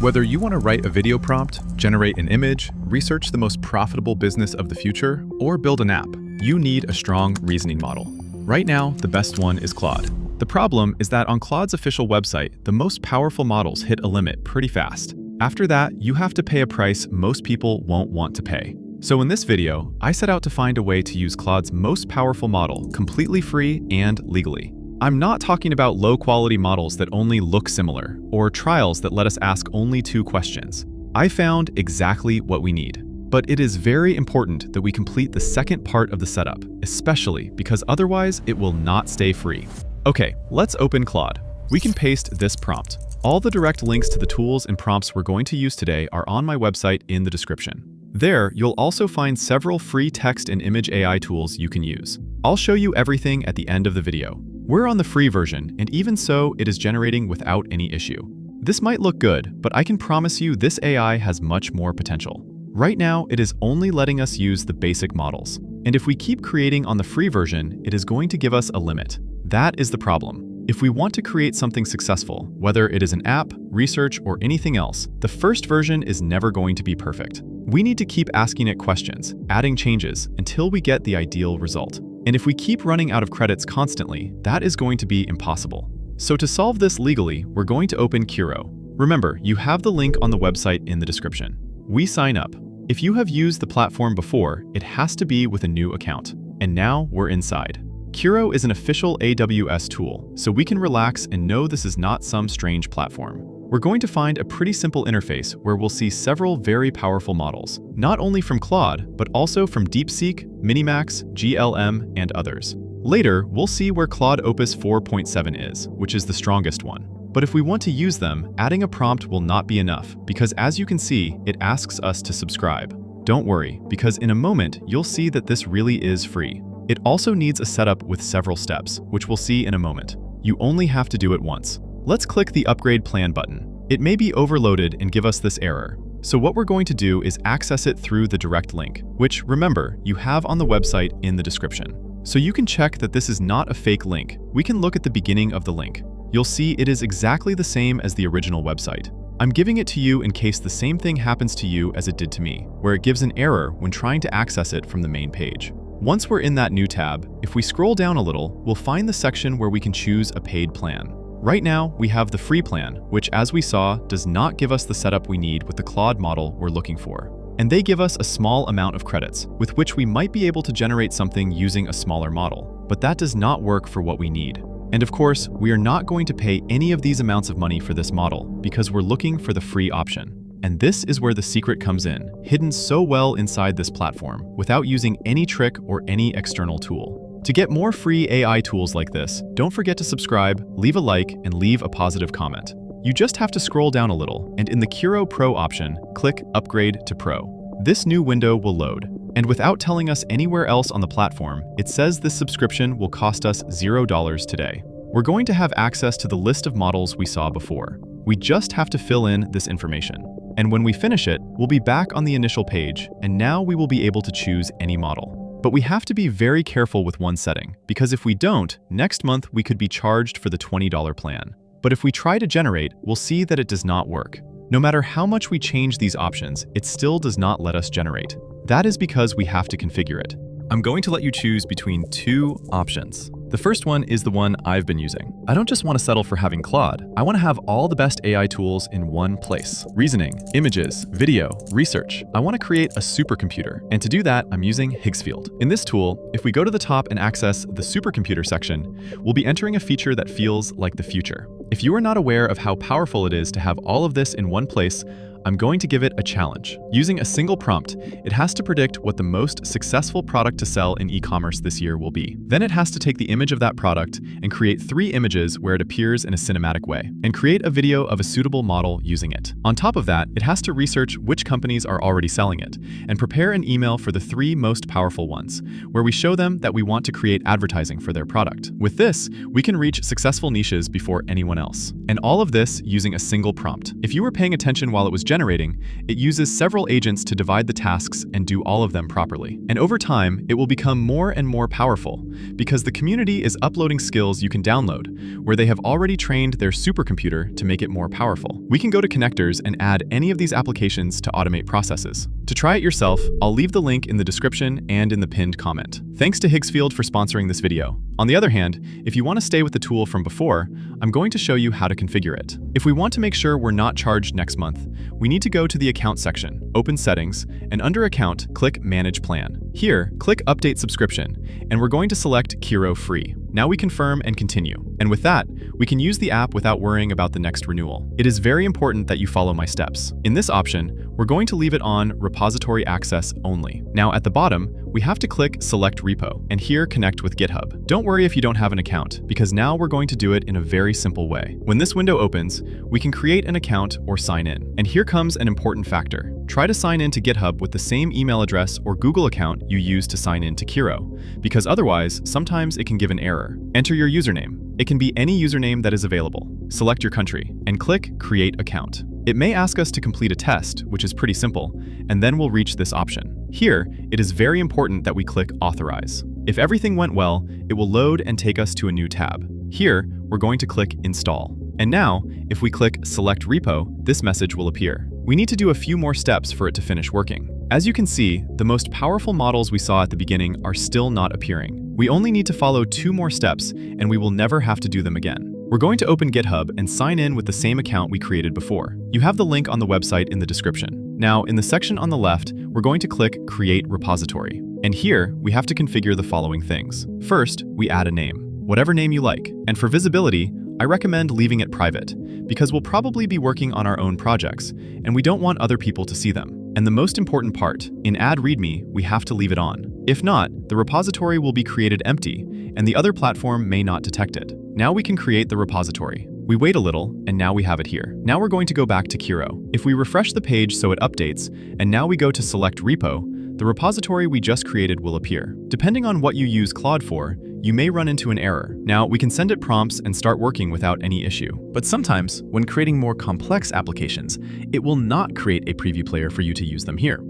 Whether you want to write a video prompt, generate an image, research the most profitable business of the future, or build an app, you need a strong reasoning model. Right now, the best one is Claude. The problem is that on Claude's official website, the most powerful models hit a limit pretty fast. After that, you have to pay a price most people won't want to pay. So in this video, I set out to find a way to use Claude's most powerful model completely free and legally. I'm not talking about low-quality models that only look similar, or trials that let us ask only 2 questions. I found exactly what we need. But it is very important that we complete the second part of the setup, especially because otherwise it will not stay free. Okay, let's open Claude. We can paste this prompt. All the direct links to the tools and prompts we're going to use today are on my website in the description. There, you'll also find several free text and image AI tools you can use. I'll show you everything at the end of the video. We're on the free version, and even so, it is generating without any issue. This might look good, but I can promise you this AI has much more potential. Right now, it is only letting us use the basic models. And if we keep creating on the free version, it is going to give us a limit. That is the problem. If we want to create something successful, whether it is an app, research, or anything else, the first version is never going to be perfect. We need to keep asking it questions, adding changes, until we get the ideal result. And if we keep running out of credits constantly, that is going to be impossible. So to solve this legally, we're going to open Curo. Remember, you have the link on the website in the description. We sign up. If you have used the platform before, it has to be with a new account. And now we're inside. Curo is an official AWS tool, so we can relax and know this is not some strange platform. We're going to find a pretty simple interface where we'll see several very powerful models, not only from Claude, but also from DeepSeek, Minimax, GLM, and others. Later, we'll see where Claude Opus 4.7 is, which is the strongest one. But if we want to use them, adding a prompt will not be enough, because as you can see, it asks us to subscribe. Don't worry, because in a moment, you'll see that this really is free. It also needs a setup with several steps, which we'll see in a moment. You only have to do it once. Let's click the Upgrade Plan button. It may be overloaded and give us this error. So what we're going to do is access it through the direct link, which, remember, you have on the website in the description. So you can check that this is not a fake link. We can look at the beginning of the link. You'll see it is exactly the same as the original website. I'm giving it to you in case the same thing happens to you as it did to me, where it gives an error when trying to access it from the main page. Once we're in that new tab, if we scroll down a little, we'll find the section where we can choose a paid plan. Right now, we have the free plan, which as we saw, does not give us the setup we need with the Claude model we're looking for. And they give us a small amount of credits, with which we might be able to generate something using a smaller model. But that does not work for what we need. And of course, we are not going to pay any of these amounts of money for this model, because we're looking for the free option. And this is where the secret comes in, hidden so well inside this platform, without using any trick or any external tool. To get more free AI tools like this, don't forget to subscribe, leave a like, and leave a positive comment. You just have to scroll down a little, and in the Curo Pro option, click Upgrade to Pro. This new window will load, and without telling us anywhere else on the platform, it says this subscription will cost us $0 today. We're going to have access to the list of models we saw before. We just have to fill in this information. And when we finish it, we'll be back on the initial page, and now we will be able to choose any model. But we have to be very careful with one setting, because if we don't, next month we could be charged for the $20 plan. But if we try to generate, we'll see that it does not work. No matter how much we change these options, it still does not let us generate. That is because we have to configure it. I'm going to let you choose between 2 options. The first one is the one I've been using. I don't just want to settle for having Claude. I want to have all the best AI tools in one place. Reasoning, images, video, research. I want to create a supercomputer. And to do that, I'm using Higgsfield. In this tool, if we go to the top and access the supercomputer section, we'll be entering a feature that feels like the future. If you are not aware of how powerful it is to have all of this in one place, I'm going to give it a challenge. Using a single prompt, it has to predict what the most successful product to sell in e-commerce this year will be. Then it has to take the image of that product and create 3 images where it appears in a cinematic way, and create a video of a suitable model using it. On top of that, it has to research which companies are already selling it, and prepare an email for the 3 most powerful ones, where we show them that we want to create advertising for their product. With this, we can reach successful niches before anyone else. And all of this using a single prompt. If you were paying attention while it was generating, it uses several agents to divide the tasks and do all of them properly. And over time, it will become more and more powerful because the community is uploading skills you can download, where they have already trained their supercomputer to make it more powerful. We can go to connectors and add any of these applications to automate processes. To try it yourself, I'll leave the link in the description and in the pinned comment. Thanks to Higgsfield for sponsoring this video. On the other hand, if you want to stay with the tool from before, I'm going to show you how to configure it. If we want to make sure we're not charged next month, we need to go to the Account section, open Settings, and under Account, click Manage Plan. Here, click Update Subscription, and we're going to select Kiro Free. Now we confirm and continue. And with that, we can use the app without worrying about the next renewal. It is very important that you follow my steps. In this option, we're going to leave it on Repository Access Only. Now at the bottom, we have to click Select Repo, and here connect with GitHub. Don't worry if you don't have an account, because now we're going to do it in a very simple way. When this window opens, we can create an account or sign in. And here comes an important factor. Try to sign in to GitHub with the same email address or Google account you use to sign in to Kiro, because otherwise, sometimes it can give an error. Enter your username. It can be any username that is available. Select your country, and click Create Account. It may ask us to complete a test, which is pretty simple, and then we'll reach this option. Here, it is very important that we click Authorize. If everything went well, it will load and take us to a new tab. Here, we're going to click Install. And now, if we click Select Repo, this message will appear. We need to do a few more steps for it to finish working. As you can see, the most powerful models we saw at the beginning are still not appearing. We only need to follow 2 more steps, and we will never have to do them again. We're going to open GitHub and sign in with the same account we created before. You have the link on the website in the description. Now, in the section on the left, we're going to click Create Repository. And here, we have to configure the following things. First, we add a name, whatever name you like. And for visibility, I recommend leaving it private, because we'll probably be working on our own projects, and we don't want other people to see them. And the most important part, in Add README, we have to leave it on. If not, the repository will be created empty, and the other platform may not detect it. Now we can create the repository. We wait a little, and now we have it here. Now we're going to go back to Kiro. If we refresh the page so it updates, and now we go to Select Repo, the repository we just created will appear. Depending on what you use Claude for, you may run into an error. Now, we can send it prompts and start working without any issue. But sometimes, when creating more complex applications, it will not create a preview player for you to use them here.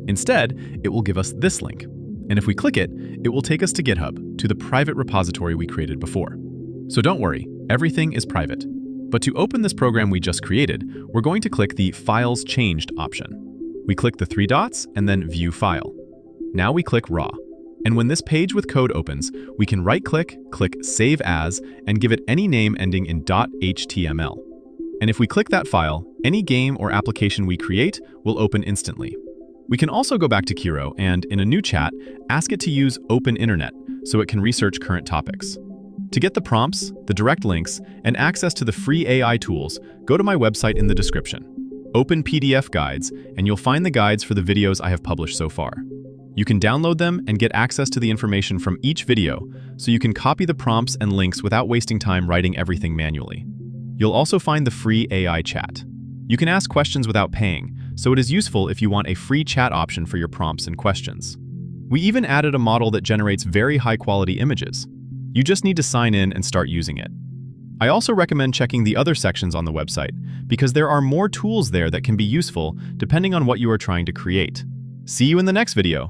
Instead, it will give us this link. And if we click it, it will take us to GitHub, to the private repository we created before. So don't worry, everything is private. But to open this program we just created, we're going to click the Files Changed option. We click the 3 dots and then View File. Now we click Raw. And when this page with code opens, we can right-click, click Save As, and give it any name ending in .html. And if we click that file, any game or application we create will open instantly. We can also go back to Kiro and, in a new chat, ask it to use Open Internet so it can research current topics. To get the prompts, the direct links, and access to the free AI tools, go to my website in the description. Open PDF guides, and you'll find the guides for the videos I have published so far. You can download them and get access to the information from each video, so you can copy the prompts and links without wasting time writing everything manually. You'll also find the free AI chat. You can ask questions without paying, so it is useful if you want a free chat option for your prompts and questions. We even added a model that generates very high-quality images. You just need to sign in and start using it. I also recommend checking the other sections on the website, because there are more tools there that can be useful depending on what you are trying to create. See you in the next video.